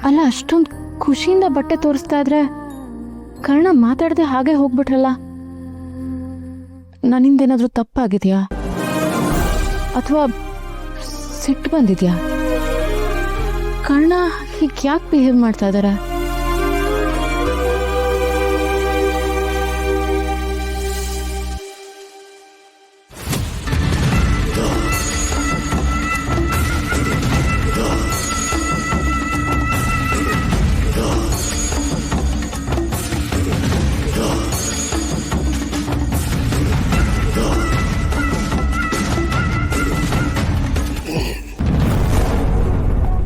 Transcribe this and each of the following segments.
ಅಲ್ಲ, ಅಷ್ಟೊಂದು ಖುಷಿಯಿಂದ ಬಟ್ಟೆ ತೋರಿಸ್ತಾ ಇದ್ರೆ ಕರ್ಣ ಮಾತಾಡದೆ ಹಾಗೆ ಹೋಗ್ಬಿಟ್ರಲ್ಲ. ನನ್ನಿಂದೇನಾದ್ರೂ ತಪ್ಪಾಗಿದೆಯಾ ಅಥವಾ ಸಿಟ್ಟು ಬಂದಿದ್ಯಾ? ಕರ್ಣ ಹೀಗೆ ಯಾಕೆ ಬಿಹೇವ್ ಮಾಡ್ತಾ ಇದಾರೆ?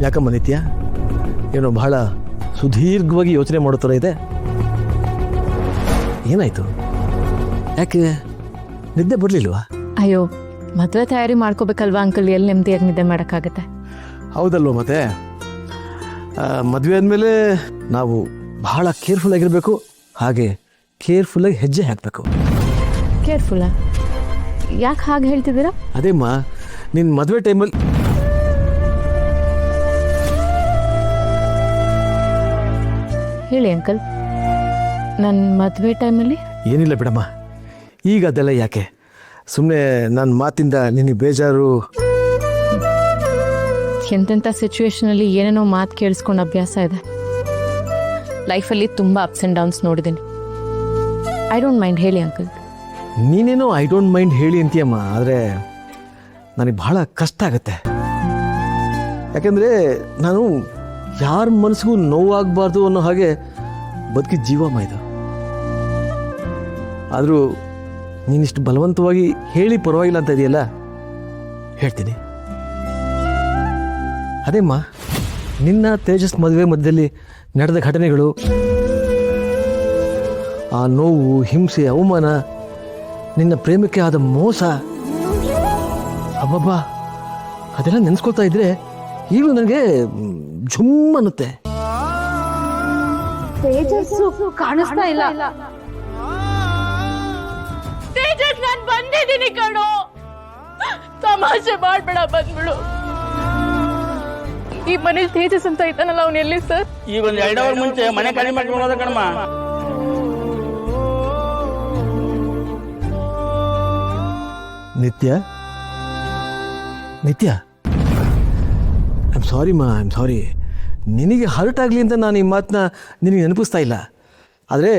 ಯಾಕಮ್ಮ ನಿತ್ಯ, ಏನೋ ಬಹಳ ಸುದೀರ್ಘವಾಗಿ ಯೋಚನೆ ಮಾಡೋ ಥರ ಇದೆ. ಏನಾಯ್ತು? ಯಾಕೆ ನಿದ್ದೆ ಬರಲಿಲ್ವಾ? ಅಯ್ಯೋ, ಮದುವೆ ತಯಾರಿ ಮಾಡ್ಕೋಬೇಕಲ್ವಾ ಅಂಕಲ್, ಎಲ್ಲಿ ನೆಮ್ಮದಿಯಾಗಿ ನಿದ್ದೆ ಮಾಡೋಕ್ಕಾಗತ್ತೆ? ಹೌದಲ್ವ, ಮತ್ತೆ ಮದುವೆ ಆದಮೇಲೆ ನಾವು ಬಹಳ ಕೇರ್ಫುಲ್ ಆಗಿರಬೇಕು, ಹಾಗೆ ಕೇರ್ಫುಲ್ಲಾಗಿ ಹೆಜ್ಜೆ ಹಾಕಬೇಕು. ಕೇರ್ಫುಲ್ಲ? ಯಾಕೆ ಹಾಗೆ ಹೇಳ್ತಿದ್ದೀರಾ? ಅದೇಮ್ಮ, ನಿನ್ನ ಮದುವೆ ಟೈಮಲ್ಲಿ ಹೇಳಿ ಅಂಕಲ್. ನನ್ನ ಮದುವೆ ಟೈಮಲ್ಲಿ ಏನಿಲ್ಲ ಬಿಡಮ್ಮ, ಈಗ ಅದೆಲ್ಲ ಯಾಕೆ, ಸುಮ್ಮನೆ ನನ್ನ ಮಾತಿಂದ ನಿನಗೆ ಬೇಜಾರು. ಎಂತೆಂಥ ಸಿಚುವೇಶನಲ್ಲಿ ಏನೇನೋ ಮಾತು ಕೇಳಿಸ್ಕೊಂಡು ಅಭ್ಯಾಸ ಇದೆ. ಲೈಫಲ್ಲಿ ತುಂಬ ಅಪ್ಸ್ ಆ್ಯಂಡ್ ಡೌನ್ಸ್ ನೋಡಿದ್ದೀನಿ. ಐ ಡೋಂಟ್ ಮೈಂಡ್, ಹೇಳಿ ಅಂಕಲ್. ನೀನೇನೋ ಐ ಡೋಂಟ್ ಮೈಂಡ್ ಹೇಳಿ ಅಂತೀಯಮ್ಮ, ಆದರೆ ನನಗೆ ಬಹಳ ಕಷ್ಟ ಆಗುತ್ತೆ. ಯಾಕೆಂದರೆ ನಾನು ಯಾರ ಮನಸ್ಸಿಗೂ ನೋವಾಗಬಾರ್ದು ಅನ್ನೋ ಹಾಗೆ ಬದುಕಿದ ಜೀವಮ್ಮ ಇದು. ಆದರೂ ನೀನಿಷ್ಟು ಬಲವಂತವಾಗಿ ಹೇಳಿ ಪರವಾಗಿಲ್ಲ ಅಂತ ಇದೆಯಲ್ಲ, ಹೇಳ್ತೀನಿ. ಅದೇಮ್ಮ, ನಿನ್ನ ತೇಜಸ್ ಮದುವೆ ಮಧ್ಯದಲ್ಲಿ ನಡೆದ ಘಟನೆಗಳು, ಆ ನೋವು, ಹಿಂಸೆ, ಅವಮಾನ, ನಿನ್ನ ಪ್ರೇಮಕ್ಕೆ ಆದ ಮೋಸ, ಅಬ್ಬಬ್ಬಾ, ಅದೆಲ್ಲ ನೆನೆಸ್ಕೊಳ್ತಾ ಇದ್ರೆ ಈಗಲೂ ನನಗೆ ಝುಮ್ ಅನ್ನುತ್ತೆ. ತೇಜಸ್ಸು ಕಾಣಿಸ್ತಾ ಇಲ್ಲ. ತೇಜಸ್, ನಾನು ಬಂದಿದ್ದೀನಿ ಕಣೋ, ತಮಾಷೆ ಮಾಡ್ಬೇಡ, ಬಂದ್ಬಿಡು. ಈ ಮನೇಲಿ ತೇಜಸ್ ಅಂತ ಇದ್ದಾನಲ್ಲ, ಅವನು ಎಲ್ಲಿ ಸರ್? ಈಗ ಒಂದು 2 ಅವರ್ ಮುಂಚೆ ಮನೆ ಖಾಲಿ ಮಾಡ್ಕೊಂಡು ಕಣಮ್ಮ. ನಿತ್ಯ, ನಿತ್ಯ, ಐ ಆಮ್ ಸಾರಿ ಮಾ, ಐ ಆಮ್ ಸಾರಿ. ನಿನಗೆ ಹರ್ಟ್ ಆಗಲಿ ಅಂತ ನಾನು ಈ ಮಾತನ್ನ ನಿನಗೆ ನೆನಪಿಸ್ತಾ ಇಲ್ಲ. ಆದರೆ